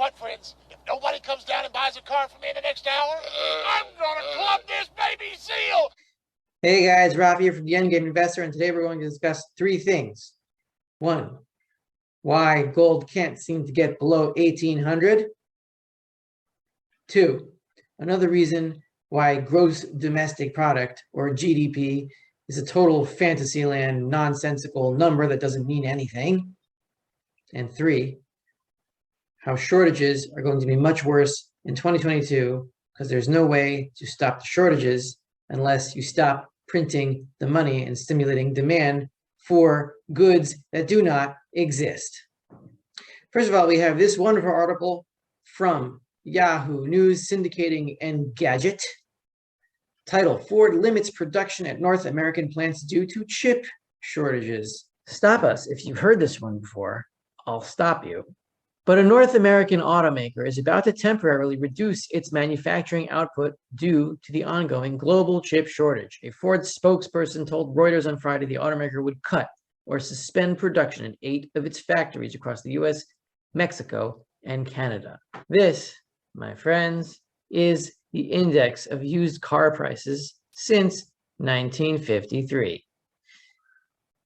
what, friends? If nobody comes down and buys a car from me in the next hour, I'm gonna club this baby seal! Hey guys, Rafi here from the Endgame Investor, and today we're going to discuss three things. One, why gold can't seem to get below 1800. Two, another reason why gross domestic product, or GDP, is a total fantasyland, nonsensical number that doesn't mean anything. And three, how shortages are going to be much worse in 2022 because there's no way to stop the shortages unless you stop printing the money and stimulating demand for goods that do not exist. First of all, we have this wonderful article from Yahoo News, Syndicating Engadget. Title: Ford limits production at North American plants due to chip shortages. Stop us if you've heard this one before. I'll stop you. But a North American automaker is about to temporarily reduce its manufacturing output due to the ongoing global chip shortage. A Ford spokesperson told Reuters on Friday the automaker would cut or suspend production in 8 of its factories across the US, Mexico, and Canada. This, my friends, is the index of used car prices since 1953.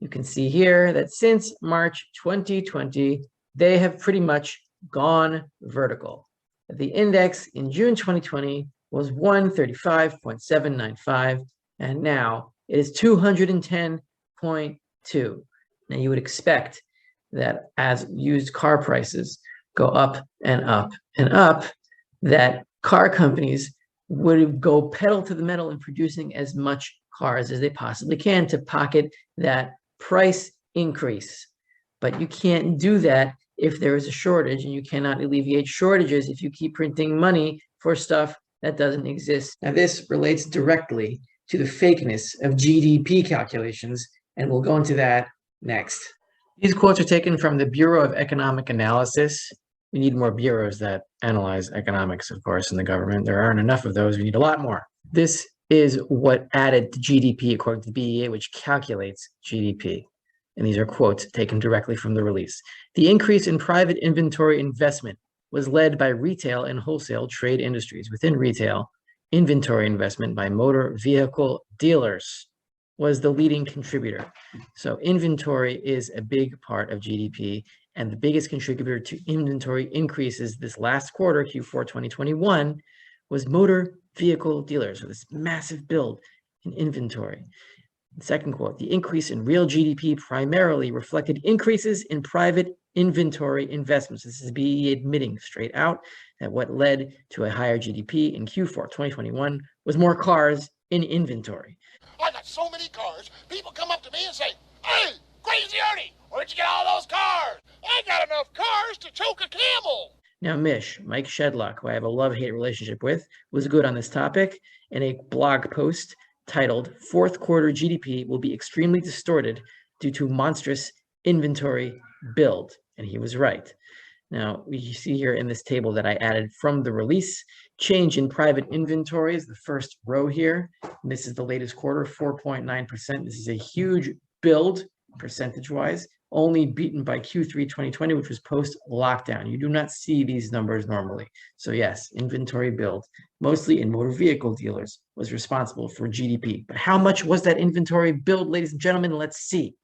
You can see here that since March 2020, they have pretty much gone vertical. The index in June 2020 was 135.795, and now it is 210.2. Now you would expect that as used car prices go up and up and up, that car companies would go pedal to the metal in producing as much cars as they possibly can to pocket that price increase. But you can't do that if there is a shortage, and you cannot alleviate shortages if you keep printing money for stuff that doesn't exist. Now, this relates directly to the fakeness of GDP calculations, and we'll go into that next. These quotes are taken from the Bureau of Economic Analysis. We need more bureaus that analyze economics, of course, in the government. There aren't enough of those. We need a lot more. This is what added to GDP according to the BEA, which calculates GDP. And these are quotes taken directly from the release. The increase in private inventory investment was led by retail and wholesale trade industries. Within retail, inventory investment by motor vehicle dealers was the leading contributor. So inventory is a big part of GDP, and the biggest contributor to inventory increases this last quarter, Q4 2021, was motor vehicle dealers, so this massive build in inventory. Second quote: the increase in real GDP primarily reflected increases in private inventory investments. This is BE admitting straight out that what led to a higher GDP in Q4 2021 was more cars in inventory. I got so many cars, people come up to me and say, "Hey, Crazy Ernie, where'd you get all those cars? I got enough cars to choke a camel." Now, Mike Shedlock, who I have a love-hate relationship with, was good on this topic in a blog post titled "Fourth Quarter GDP Will Be Extremely Distorted Due to Monstrous Inventory Build." And he was right. Now, we see here in this table that I added from the release, change in private inventory is the first row here. And this is the latest quarter, 4.9%. This is a huge build percentage-wise, only beaten by Q3 2020, which was post-lockdown. You do not see these numbers normally. So yes, inventory build, mostly in motor vehicle dealers, was responsible for GDP. But how much was that inventory build, ladies and gentlemen? Let's see.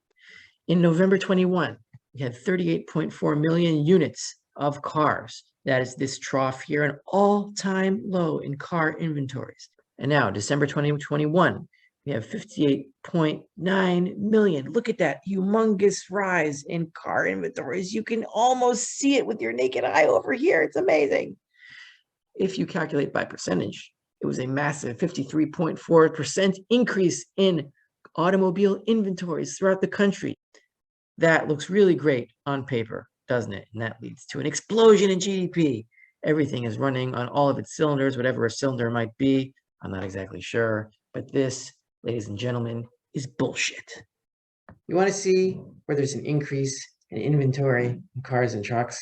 In November 21, we had 38.4 million units of cars. That is this trough here, an all-time low in car inventories. And now, December 2021, we have 58.9 million. Look at that humongous rise in car inventories. You can almost see it with your naked eye over here. It's amazing. If you calculate by percentage, it was a massive 53.4% increase in automobile inventories throughout the country. That looks really great on paper, doesn't it? And that leads to an explosion in GDP. Everything is running on all of its cylinders, whatever a cylinder might be. I'm not exactly sure, but this, ladies and gentlemen, is bullshit. You want to see where there's an increase in inventory in cars and trucks?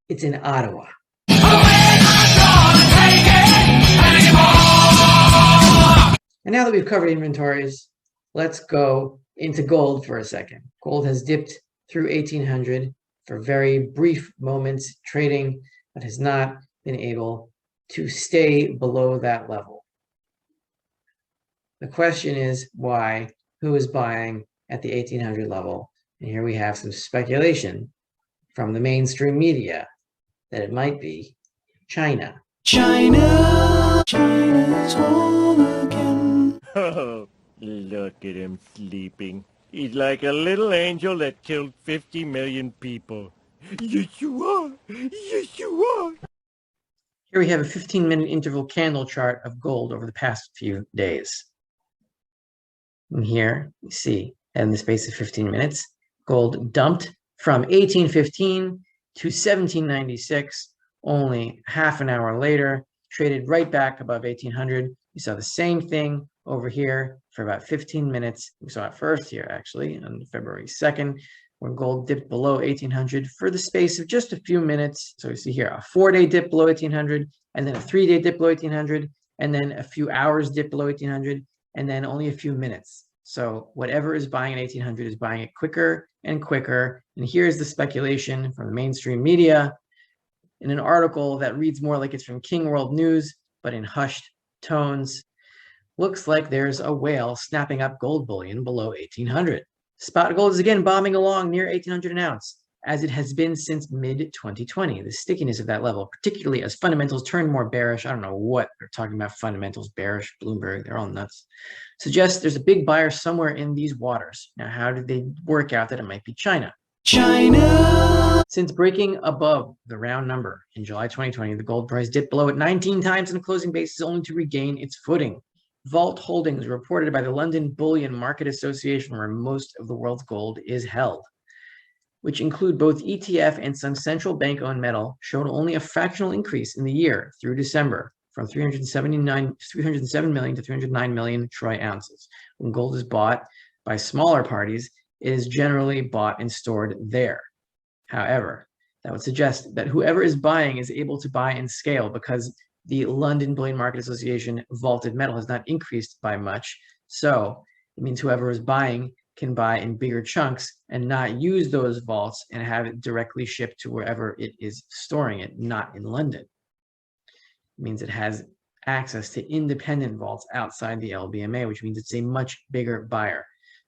It's in Ottawa. And now that we've covered inventories, let's go into gold for a second. Gold has dipped through 1800 for very brief moments trading, but has not been able to stay below that level. The question is why? Who is buying at the 1800 level? And here we have some speculation from the mainstream media that it might be China. China's home again. Oh, look at him sleeping. He's like a little angel that killed 50 million people. Yes, you are. Yes, you are. Here we have a 15-minute interval candle chart of gold over the past few days. And here you see, in the space of 15 minutes, gold dumped from 1815 to 1796. Only half an hour later, traded right back above 1800. You saw the same thing over here for about 15 minutes. We saw it first here, actually, on February 2nd, when gold dipped below 1800 for the space of just a few minutes. So we see here a 4-day dip below 1800, and then a 3-day dip below 1800, and then a few hours dip below 1800, and then only a few minutes. So whatever is buying at 1800 is buying it quicker and quicker. And here's the speculation from the mainstream media in an article that reads more like it's from King World News, but in hushed tones. Looks like there's a whale snapping up gold bullion below 1800. Spot gold is again bombing along near 1800 an ounce, as it has been since mid-2020. The stickiness of that level, particularly as fundamentals turn more bearish, I don't know what they're talking about, fundamentals, bearish, Bloomberg, they're all nuts, suggests there's a big buyer somewhere in these waters. Now, how did they work out that it might be China? Since breaking above the round number in July 2020, the gold price dipped below it 19 times on a closing basis, only to regain its footing. Vault holdings reported by the London Bullion Market Association, where most of the world's gold is held, which include both ETF and some central bank-owned metal, showed only a fractional increase in the year through December, from 307 million to 309 million troy ounces. When gold is bought by smaller parties, it is generally bought and stored there. However, that would suggest that whoever is buying is able to buy in scale, because the London Bullion Market Association vaulted metal has not increased by much. So it means whoever is buying can buy in bigger chunks and not use those vaults and have it directly shipped to wherever it is storing it, not in London. It means it has access to independent vaults outside the LBMA, which means it's a much bigger buyer.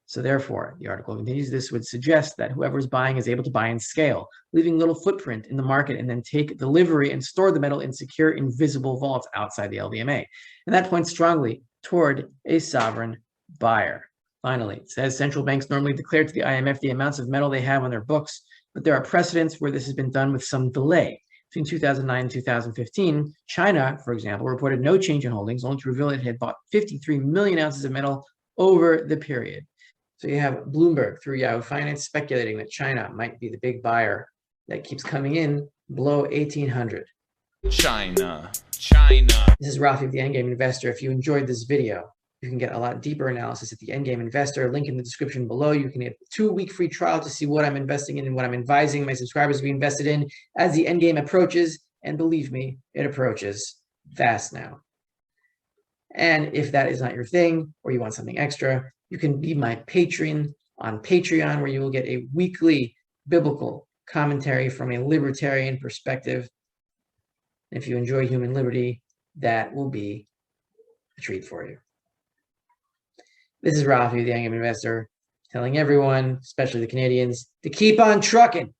So therefore, the article continues, this would suggest that whoever is buying is able to buy in scale, leaving little footprint in the market, and then take delivery and store the metal in secure, invisible vaults outside the LBMA. And that points strongly toward a sovereign buyer. Finally, it says central banks normally declare to the IMF the amounts of metal they have on their books, but there are precedents where this has been done with some delay. Between 2009 and 2015, China, for example, reported no change in holdings, only to reveal it had bought 53 million ounces of metal over the period. So you have Bloomberg through Yahoo Finance speculating that China might be the big buyer that keeps coming in below 1800. China. This is Rafi of the Endgame Investor. If you enjoyed this video, you can get a lot deeper analysis at the Endgame Investor. Link in the description below. You can get a 2-week free trial to see what I'm investing in and what I'm advising my subscribers to be invested in as the Endgame approaches. And believe me, it approaches fast now. And if that is not your thing, or you want something extra, you can be my patron on Patreon, where you will get a weekly biblical commentary from a libertarian perspective. If you enjoy human liberty, that will be a treat for you. This is Rafi, the Endgame Investor, telling everyone, especially the Canadians, to keep on trucking.